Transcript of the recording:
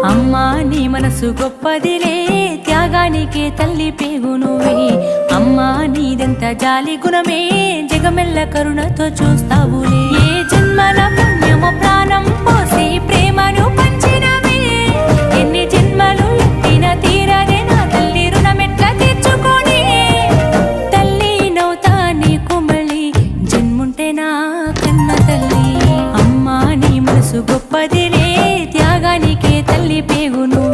అమ్మా నీ మనసు గొప్పదిలే, త్యాగానికే తల్లి పేగు నువ్వే. అమ్మా నీదెంత జాలి గుణమే, జగమెల్ల కరుణతో చూస్తావులే. ఏ జన్మల పుణ్యమో ప్రాణం పోసి ప్రేమను పంచినవే, ఎన్ని జన్మలు ఎత్తిన తీరదే నా తల్లి రుణమెట్ల తీర్చుకోనే. తల్లి నవ్వుతా నీకు మళ్ళీ జన్ముంటే నా కన్న తల్లి. అమ్మా నీ మనసు గొప్పదిలే, త్యాగానికే తల్లి పేగు నువ్వే.